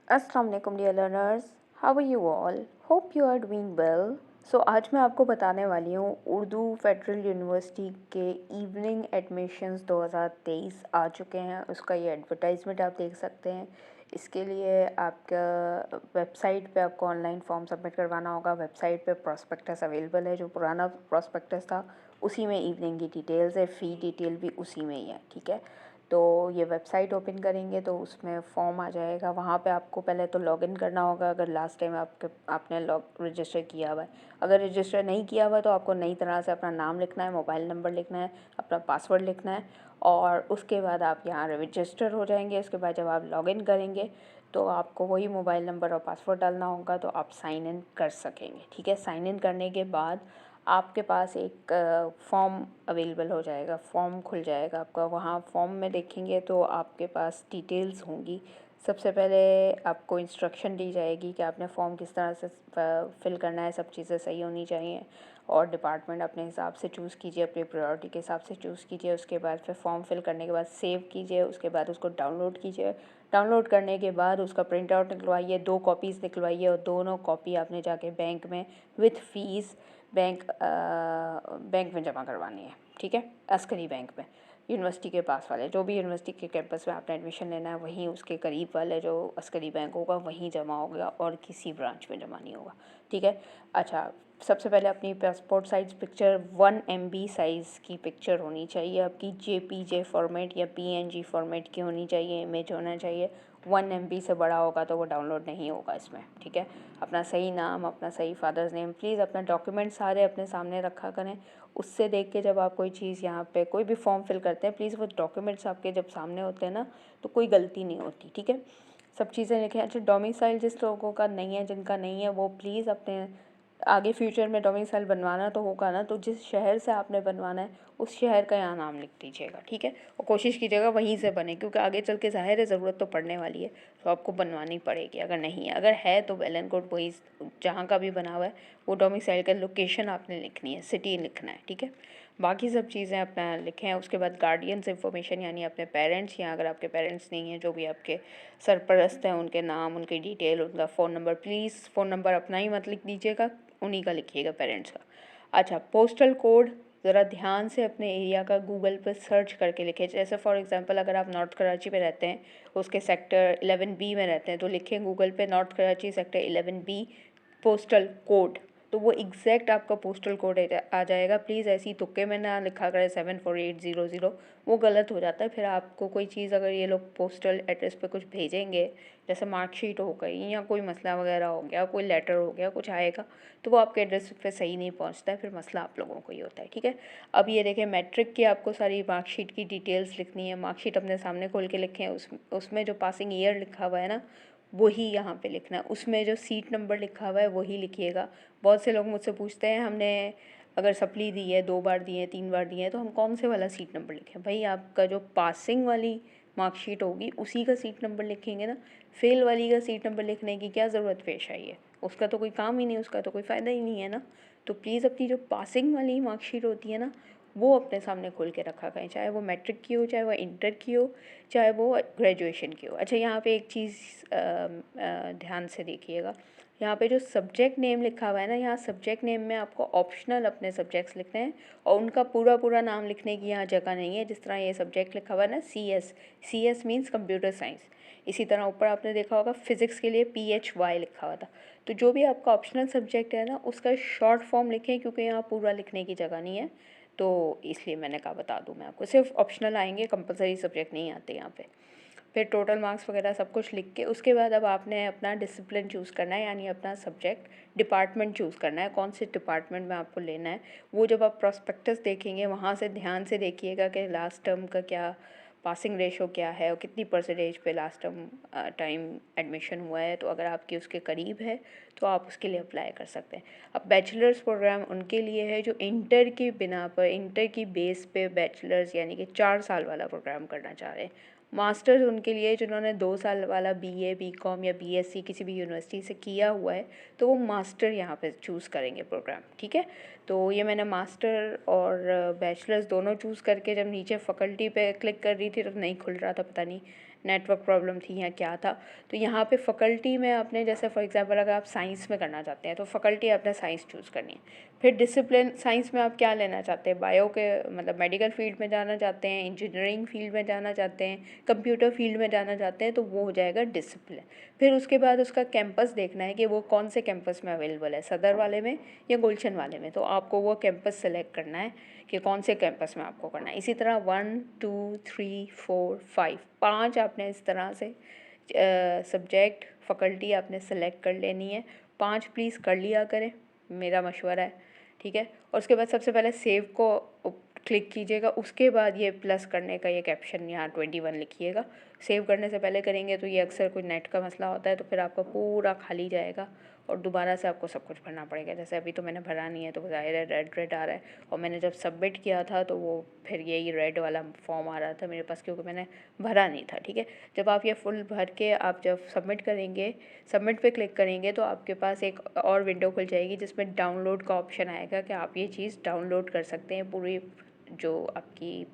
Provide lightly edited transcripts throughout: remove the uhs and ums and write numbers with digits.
अस्सलाम वालेकुम dear learners, how are you all? Hope you are doing well. आज मैं आपको बताने वाली हूँ उर्दू फेडरल यूनिवर्सिटी के इवनिंग एडमिशन्स 2023 आ चुके हैं। उसका ये एडवर्टाइजमेंट आप देख सकते हैं। इसके लिए आपका वेबसाइट पे आपको ऑनलाइन फॉर्म सबमिट करवाना होगा। वेबसाइट पे प्रॉस्पेक्टस अवेलेबल है, जो पुराना प्रॉस्पेक्टस था उसी में इवनिंग की डिटेल्स है, फ़ी डिटेल भी उसी में ही है। ठीक है, तो ये वेबसाइट ओपन करेंगे तो उसमें फॉर्म आ जाएगा। वहाँ पे आपको पहले तो लॉगिन करना होगा, अगर लास्ट टाइम आपने रजिस्टर किया हुआ है। अगर रजिस्टर नहीं किया हुआ तो आपको नई तरह से अपना नाम लिखना है, मोबाइल नंबर लिखना है, अपना पासवर्ड लिखना है और उसके बाद आप यहाँ रजिस्टर हो जाएंगे। उसके बाद जब आप लॉगिन करेंगे तो आपको वही मोबाइल नंबर और पासवर्ड डालना होगा, तो आप साइन इन कर सकेंगे। ठीक है, साइन इन करने के बाद आपके पास एक फॉर्म अवेलेबल हो जाएगा, फॉर्म खुल जाएगा आपका। वहाँ फॉर्म में देखेंगे तो आपके पास डिटेल्स होंगी। सबसे पहले आपको इंस्ट्रक्शन दी जाएगी कि आपने फॉर्म किस तरह से फिल करना है, सब चीज़ें सही होनी चाहिए और डिपार्टमेंट अपने हिसाब से चूज़ कीजिए, अपनी प्रायोरिटी के हिसाब से चूज़ कीजिए। उसके बाद फिर फॉर्म फिल करने के बाद सेव कीजिए, उसके बाद उसको डाउनलोड कीजिए। डाउनलोड करने के बाद उसका प्रिंट आउट निकलवाइए, 2 कॉपीज़ निकलवाइए और दोनों कॉपी आपने जाके बैंक में विथ फ़ीस बैंक में जमा करवानी है। ठीक है, अस्करी बैंक में, यूनिवर्सिटी के पास वाले, जो भी यूनिवर्सिटी के कैंपस में आपने एडमिशन लेना है वहीं उसके करीब वाले जो अस्करी बैंक होगा वहीं जमा होगा और किसी ब्रांच में जमा नहीं होगा। ठीक है, अच्छा, सबसे पहले अपनी passport size picture 1 MB size की पिक्चर होनी चाहिए आपकी। JPG फॉर्मेट या PNG फॉर्मेट की होनी चाहिए, इमेज होना चाहिए। 1 MB से बड़ा होगा तो वो डाउनलोड नहीं होगा इसमें। ठीक है, अपना सही नाम, अपना सही फादर्स नेम, प्लीज़ अपना डॉक्यूमेंट सारे अपने सामने रखा करें। उससे देख के जब आप कोई चीज़ यहाँ पे कोई भी फॉर्म फिल करते हैं, प्लीज़ वो डॉक्यूमेंट्स आपके जब सामने होते हैं ना तो कोई गलती नहीं होती। ठीक है, सब चीज़ें लिखें। अच्छा, डोमिसाइल जिस लोगों का नहीं है, जिनका नहीं है, वो प्लीज़ अपने आगे फ्यूचर में डोमिसाइल बनवाना तो होगा ना, तो जिस शहर से आपने बनवाना है उस शहर का यहाँ नाम लिख दीजिएगा। ठीक है, और कोशिश कीजिएगा वहीं से बने, क्योंकि आगे चल के ज़ाहिर है ज़रूरत तो पड़ने वाली है, तो आपको बनवानी पड़ेगी। अगर नहीं है, अगर है तो वेल एंड गुड, वही जहाँ का भी बना हुआ है वो डोमिसाइल का लोकेशन आपने लिखनी है, सिटी लिखना है। ठीक है, बाकी सब चीज़ें अपना लिखें। उसके बाद गार्डियंस इंफॉर्मेशन यानी अपने पेरेंट्स, या अगर आपके पेरेंट्स नहीं हैं, जो भी आपके सरपरस्त हैं, उनके नाम, उनकी डिटेल, उनका phone number, please phone number अपना ही मत लिख दीजिएगा, उन्हीं का लिखिएगा, पेरेंट्स का। अच्छा, पोस्टल कोड ज़रा ध्यान से अपने एरिया का गूगल पर सर्च करके लिखें। जैसे फॉर एग्जांपल अगर आप नॉर्थ कराची में रहते हैं, उसके सेक्टर 11B में रहते हैं, तो लिखें गूगल पे north Karachi sector 11B postal code, तो वो एग्जैक्ट आपका पोस्टल कोड आ जाएगा। प्लीज़ ऐसी तुक्के में ना लिखा करें 74800, वो गलत हो जाता है। फिर आपको कोई चीज़ अगर ये लोग पोस्टल एड्रेस पे कुछ भेजेंगे, जैसे मार्कशीट हो गई या कोई मसला वगैरह हो गया, कोई लेटर हो गया, कुछ आएगा, तो वो आपके एड्रेस पे सही नहीं पहुंचता है, फिर मसला आप लोगों को ही होता है। ठीक है, अब ये देखें, मैट्रिक की आपको सारी मार्कशीट की डिटेल्स लिखनी है। मार्कशीट अपने सामने खोल के लिखें, उसमें जो पासिंग ईयर लिखा हुआ है ना वही यहाँ पे लिखना है। उसमें जो सीट नंबर लिखा हुआ है वही लिखिएगा। बहुत से लोग मुझसे पूछते हैं, हमने अगर सप्ली दी है, 2 बार दी है, 3 बार दी है, तो हम कौन से वाला सीट नंबर लिखें? भाई आपका जो पासिंग वाली मार्कशीट होगी उसी का सीट नंबर लिखेंगे ना, फेल वाली का सीट नंबर लिखने की क्या ज़रूरत पेश आई है? उसका तो कोई काम ही नहीं, उसका तो कोई फ़ायदा ही नहीं है ना। तो प्लीज़ अपनी जो पासिंग वाली मार्कशीट होती है ना वो अपने सामने खोल के रखा करें, चाहे वो मैट्रिक की हो, चाहे वो इंटर की हो, चाहे वो ग्रेजुएशन की हो। अच्छा, यहाँ पे एक चीज़ ध्यान से देखिएगा, यहाँ पे जो सब्जेक्ट नेम लिखा हुआ है ना, यहाँ सब्जेक्ट नेम में आपको ऑप्शनल अपने सब्जेक्ट्स लिखने हैं और उनका पूरा नाम लिखने की यहाँ जगह नहीं है। जिस तरह ये सब्जेक्ट लिखा हुआ है ना, CS मीन्स कंप्यूटर साइंस। इसी तरह ऊपर आपने देखा होगा फिज़िक्स के लिए PHY लिखा हुआ था। तो जो भी आपका ऑप्शनल सब्जेक्ट है ना उसका शॉर्ट फॉर्म लिखें, क्योंकि यहाँ पूरा लिखने की जगह नहीं है, तो इसलिए मैंने कहा बता दूँ मैं आपको। सिर्फ ऑप्शनल आएंगे, कंपलसरी सब्जेक्ट नहीं आते यहाँ पे। फिर टोटल मार्क्स वगैरह सब कुछ लिख के उसके बाद अब आपने अपना डिसिप्लिन चूज़ करना है, यानी अपना सब्जेक्ट डिपार्टमेंट चूज़ करना है, कौन से डिपार्टमेंट में आपको लेना है। वो जब आप प्रॉस्पेक्टस देखेंगे वहाँ से ध्यान से देखिएगा कि लास्ट टर्म का क्या पासिंग रेशो क्या है और कितनी परसेंटेज पे लास्ट टर्म टाइम एडमिशन हुआ है। तो अगर आपकी उसके करीब है तो आप उसके लिए अप्लाई कर सकते हैं। अब बैचलर्स प्रोग्राम उनके लिए है जो इंटर की बिना पर, इंटर की बेस पे बैचलर्स यानी कि 4 साल वाला प्रोग्राम करना चाह रहे हैं। मास्टर्स उनके लिए जिन्होंने 2 साल वाला BA BCom या BSc किसी भी यूनिवर्सिटी से किया हुआ है, तो वो मास्टर यहाँ पे चूज़ करेंगे प्रोग्राम। ठीक है, तो ये मैंने मास्टर और बैचलर्स दोनों चूज़ करके जब नीचे फैकल्टी पे क्लिक कर रही थी तो नहीं खुल रहा था, पता नहीं नेटवर्क प्रॉब्लम थी या क्या था। तो यहाँ पे फैकल्टी में आपने जैसे फॉर एग्जांपल अगर आप साइंस में करना चाहते हैं तो फैकल्टी आपने साइंस चूज़ करनी है। फिर डिसिप्लिन साइंस में आप क्या लेना चाहते हैं, बायो के मतलब मेडिकल फील्ड में जाना चाहते हैं, इंजीनियरिंग फील्ड में जाना चाहते हैं, कंप्यूटर फील्ड में जाना चाहते हैं, तो वो हो जाएगा डिसिप्लिन। फिर उसके बाद उसका कैंपस देखना है कि वो कौन से कैंपस में अवेलेबल है, सदर वाले में या गुलशन वाले में। तो आपको वो कैंपस सेलेक्ट करना है कि कौन से कैंपस में आपको करना है। इसी तरह 1 2 3 4 5 5 आपने इस तरह से सब्जेक्ट फैकल्टी आपने सेलेक्ट कर लेनी है। 5 प्लीज़ कर लिया करें, मेरा मशवरा है, ठीक है। और उसके बाद सबसे पहले सेव को क्लिक कीजिएगा, उसके बाद ये प्लस करने का ये कैप्शन यहाँ 21 लिखिएगा। सेव करने से पहले करेंगे तो ये अक्सर कोई नेट का मसला होता है, तो फिर आपका पूरा खाली जाएगा और दोबारा से आपको सब कुछ भरना पड़ेगा। जैसे अभी तो मैंने भरा नहीं है तो ज़ाहिर है रेड रेड आ रहा है, और मैंने जब सबमिट किया था तो वो फिर यही रेड वाला फॉर्म आ रहा था मेरे पास, क्योंकि मैंने भरा नहीं था, ठीक है। जब आप ये फुल भर के आप जब सबमिट करेंगे, सबमिट पे क्लिक करेंगे तो आपके पास एक और विंडो खुल जाएगी जिसमें डाउनलोड का ऑप्शन आएगा कि आप ये चीज़ डाउनलोड कर सकते हैं। पूरी जो आपकी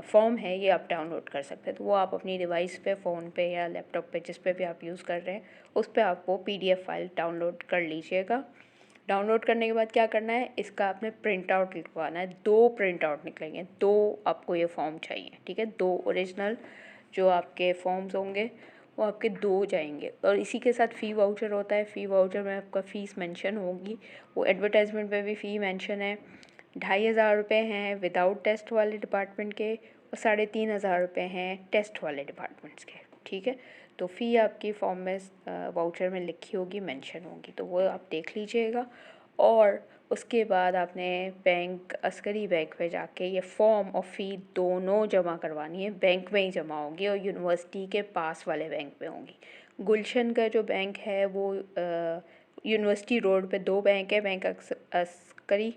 फॉर्म है ये आप डाउनलोड कर सकते हैं। तो वो आप अपनी डिवाइस पे, फ़ोन पे या लैपटॉप पे जिस पे भी आप यूज़ कर रहे हैं उस पे आप वो PDF फाइल डाउनलोड कर लीजिएगा। डाउनलोड करने के बाद क्या करना है, इसका आपने प्रिंट आउट निकलवाना है। 2 प्रिंट आउट निकलेंगे, 2 आपको ये फॉर्म चाहिए, ठीक है। 2 ओरिजिनल जो आपके फॉर्म्स होंगे वो आपके 2 जाएंगे। और इसी के साथ फ़ी वाउचर होता है, फ़ी वाउचर में आपका फ़ीस मेंशन होगी, वो एडवर्टाइजमेंट में भी फ़ी मेंशन है। 2,500 रुपये हैं विदाउट टेस्ट वाले डिपार्टमेंट के, और 3,500 रुपये हैं टेस्ट वाले डिपार्टमेंट्स के, ठीक है। तो फ़ी आपकी फॉर्म में वाउचर में लिखी होगी, मेंशन होगी, तो वो आप देख लीजिएगा। और उसके बाद आपने बैंक, अस्करी बैंक में जाके ये फॉर्म और फ़ी दोनों जमा करवानी है। बैंक में ही जमा होगी और यूनिवर्सिटी के पास वाले बैंक में होंगी। गुलशन का जो बैंक है वो यूनिवर्सिटी रोड पे 2 बैंक है, बैंक अस्करी,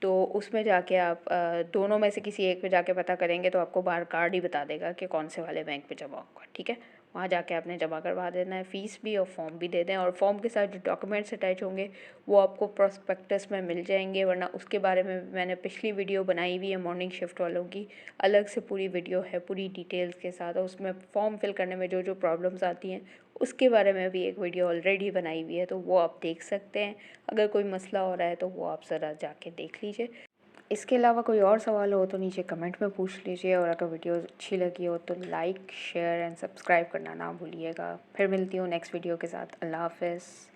तो उसमें जाके आप दोनों में से किसी एक पे जाके पता करेंगे तो आपको बार कार्ड ही बता देगा कि कौन से वाले बैंक पे जमा होगा, ठीक है। वहाँ जाके आपने जमा करवा देना है, फ़ीस भी और फॉर्म भी दे दें। और फॉर्म के साथ जो डॉक्यूमेंट्स अटैच होंगे वो आपको प्रोस्पेक्टस में मिल जाएंगे, वरना उसके बारे में मैंने पिछली वीडियो बनाई हुई है मॉर्निंग शिफ्ट वालों की, अलग से पूरी वीडियो है पूरी डिटेल्स के साथ। और उसमें फॉर्म फिल करने में जो जो प्रॉब्लम्स आती हैं उसके बारे में भी एक वीडियो ऑलरेडी बनाई हुई है, तो वो आप देख सकते हैं। अगर कोई मसला हो रहा है तो वो आप ज़रा जाके देख लीजिए। इसके अलावा कोई और सवाल हो तो नीचे कमेंट में पूछ लीजिए, और अगर वीडियो अच्छी लगी हो तो लाइक, शेयर एंड सब्सक्राइब करना ना भूलिएगा। फिर मिलती हूँ नेक्स्ट वीडियो के साथ। अल्लाह हाफ़िज़।